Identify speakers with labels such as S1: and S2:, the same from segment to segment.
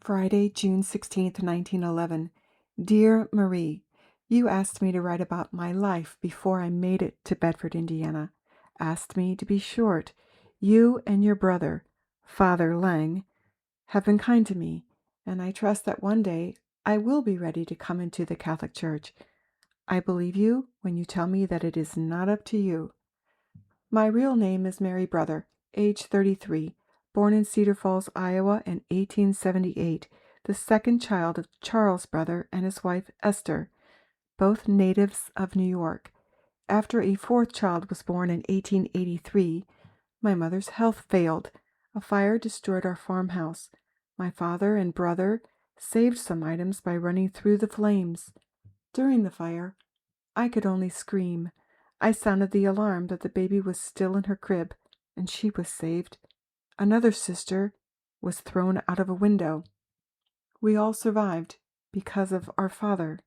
S1: Friday, June 16th, 1911. Dear Marie, you asked me to write about my life before I made it to Bedford, Indiana. Asked me to be short. You and your brother, Father Lang, have been kind to me, and I trust that one day I will be ready to come into the Catholic Church. I believe you when you tell me that it is not up to you. My real name is Mary Brother, age 33, born in Cedar Falls, Iowa in 1878, the second child of Charles Brother and his wife Esther, both natives of New York. After a fourth child was born in 1883, my mother's health failed. A fire destroyed our farmhouse. My father and brother saved some items by running through the flames. During the fire, I could only scream. I sounded the alarm that the baby was still in her crib, and she was saved. Another sister was thrown out of a window. We all survived because of our father.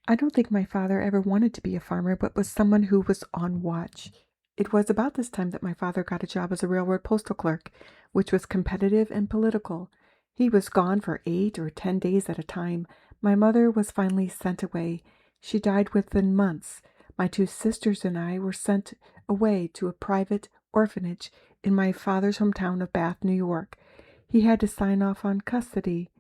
S1: I don't think my father ever wanted to be a farmer, but was someone who was on watch. It was about this time that my father got a job as a railroad postal clerk, which was competitive and political. He was gone for 8 or 10 days at a time. My mother was finally sent away. She died within months. My 2 sisters and I were sent away to a private orphanage in my father's hometown of Bath, New York. He had to sign off on custody.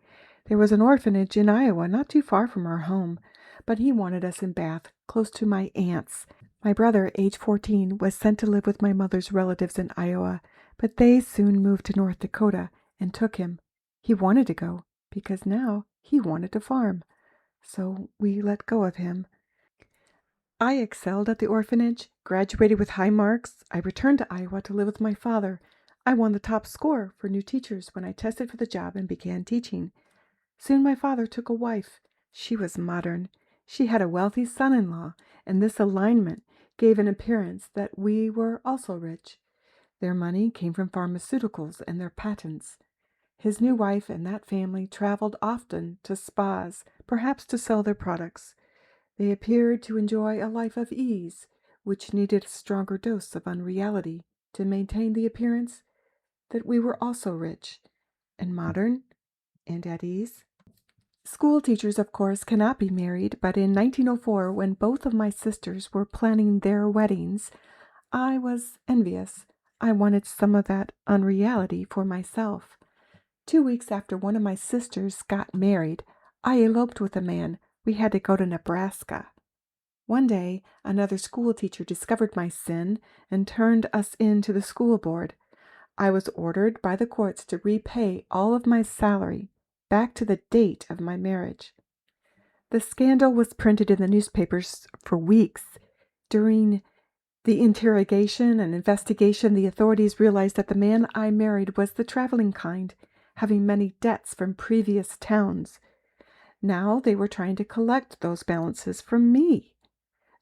S1: There was an orphanage in Iowa not too far from our home, but he wanted us in Bath, close to my aunts. My brother, age 14, was sent to live with my mother's relatives in Iowa, but they soon moved to North Dakota and took him. He wanted to go, because now he wanted to farm. So we let go of him. I excelled at the orphanage, graduated with high marks. I returned to Iowa to live with my father. I won the top score for new teachers when I tested for the job and began teaching. Soon my father took a wife. She was modern. She had a wealthy son-in-law, and this alignment gave an appearance that we were also rich. Their money came from pharmaceuticals and their patents. His new wife and that family traveled often to spas, perhaps to sell their products. They appeared to enjoy a life of ease, which needed a stronger dose of unreality to maintain the appearance that we were also rich and modern and at ease. School teachers, of course, cannot be married, but in 1904, when both of my sisters were planning their weddings, I was envious. I wanted some of that unreality for myself. 2 weeks after one of my sisters got married, I eloped with a man. We had to go to Nebraska. One day, another school teacher discovered my sin and turned us in to the school board. I was ordered by the courts to repay all of my salary back to the date of my marriage. The scandal was printed in the newspapers for weeks. During the interrogation and investigation, the authorities realized that the man I married was the traveling kind, having many debts from previous towns. Now they were trying to collect those balances from me.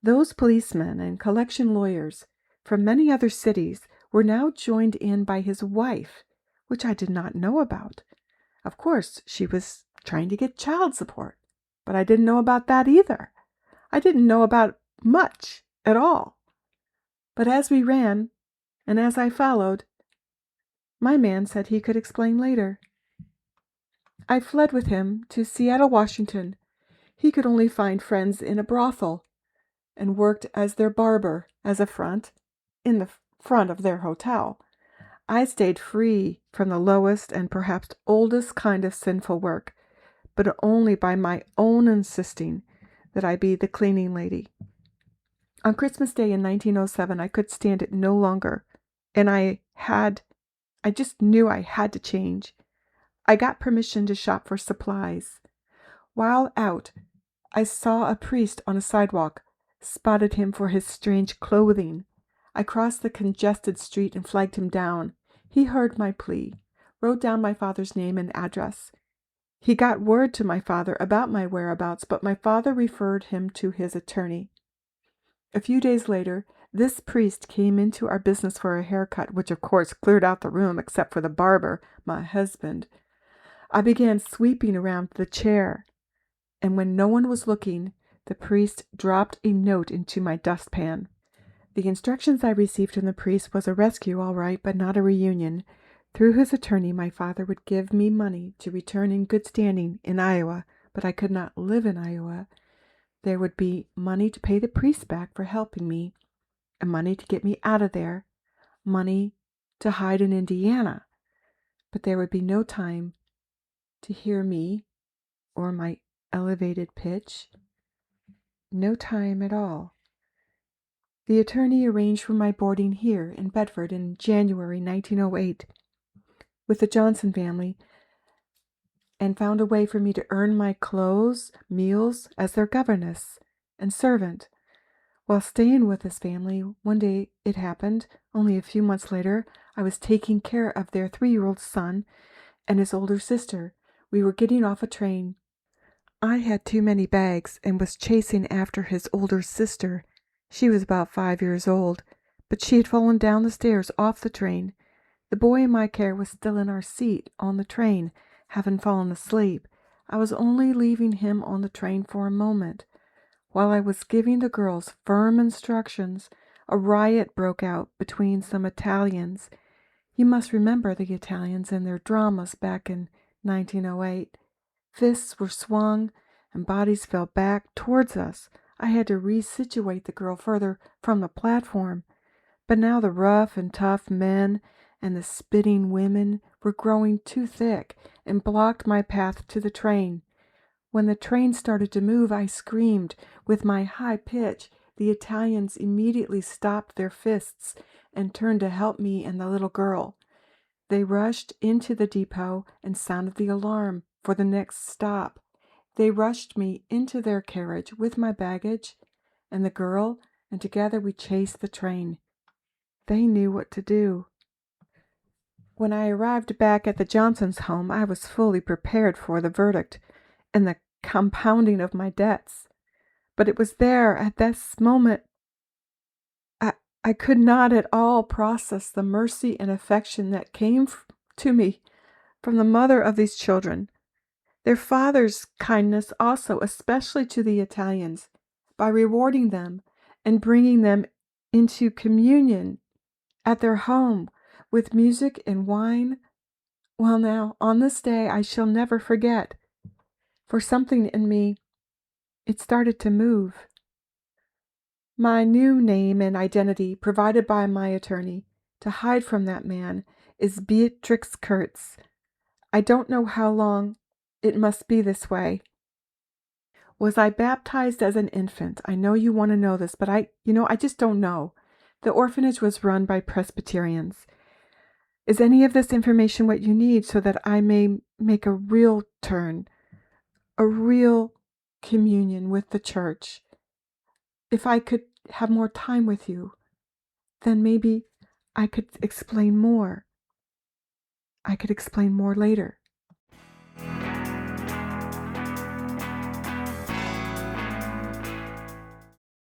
S1: Those policemen and collection lawyers from many other cities were now joined in by his wife, which I did not know about. Of course, she was trying to get child support, but I didn't know about that either. I didn't know about much at all. But as we ran, and as I followed, my man said he could explain later. I fled with him to Seattle, Washington. He could only find friends in a brothel, and worked as their barber, as a front, in the front of their hotel. I stayed free from the lowest and perhaps oldest kind of sinful work, but only by my own insisting that I be the cleaning lady. On Christmas Day in 1907, I could stand it no longer, and I just knew I had to change. I got permission to shop for supplies. While out, I saw a priest on a sidewalk, spotted him for his strange clothing. I crossed the congested street and flagged him down. He heard my plea, wrote down my father's name and address. He got word to my father about my whereabouts, but my father referred him to his attorney. A few days later, this priest came into our business for a haircut, which of course cleared out the room except for the barber, my husband. I began sweeping around the chair, and when no one was looking, the priest dropped a note into my dustpan. The instructions I received from the priest was a rescue, all right, but not a reunion. Through his attorney, my father would give me money to return in good standing in Iowa, but I could not live in Iowa. There would be money to pay the priest back for helping me, and money to get me out of there, money to hide in Indiana, but there would be no time to hear me or my elevated pitch. No time at all. The attorney arranged for my boarding here in Bedford in January 1908 with the Johnson family and found a way for me to earn my clothes, meals as their governess and servant. While staying with this family, one day it happened, only a few months later, I was taking care of their 3-year-old son and his older sister. We were getting off a train. I had too many bags and was chasing after his older sister. She was about 5 years old, but she had fallen down the stairs off the train. The boy in my care was still in our seat on the train, having fallen asleep. I was only leaving him on the train for a moment. While I was giving the girls firm instructions, a riot broke out between some Italians. You must remember the Italians and their dramas back in 1908. Fists were swung and bodies fell back towards us. I had to resituate the girl further from the platform. But now the rough and tough men and the spitting women were growing too thick and blocked my path to the train. When the train started to move, I screamed with my high pitch. The Italians immediately stopped their fists and turned to help me and the little girl. They rushed into the depot and sounded the alarm for the next stop. They rushed me into their carriage with my baggage and the girl, and together we chased the train. They knew what to do. When I arrived back at the Johnsons' home, I was fully prepared for the verdict and the compounding of my debts. But it was there at this moment I could not at all process the mercy and affection that came to me from the mother of these children. Their father's kindness also, especially to the Italians, by rewarding them and bringing them into communion at their home with music and wine. Well, now, on this day I shall never forget, for something in me, it started to move. My new name and identity, provided by my attorney, to hide from that man, is Beatrix Kurtz. I don't know how long it must be this way. Was I baptized as an infant? I know you want to know this, but I just don't know. The orphanage was run by Presbyterians. Is any of this information what you need so that I may make a real turn, a real communion with the church? If I could have more time with you, then maybe I could explain more. I could explain more later.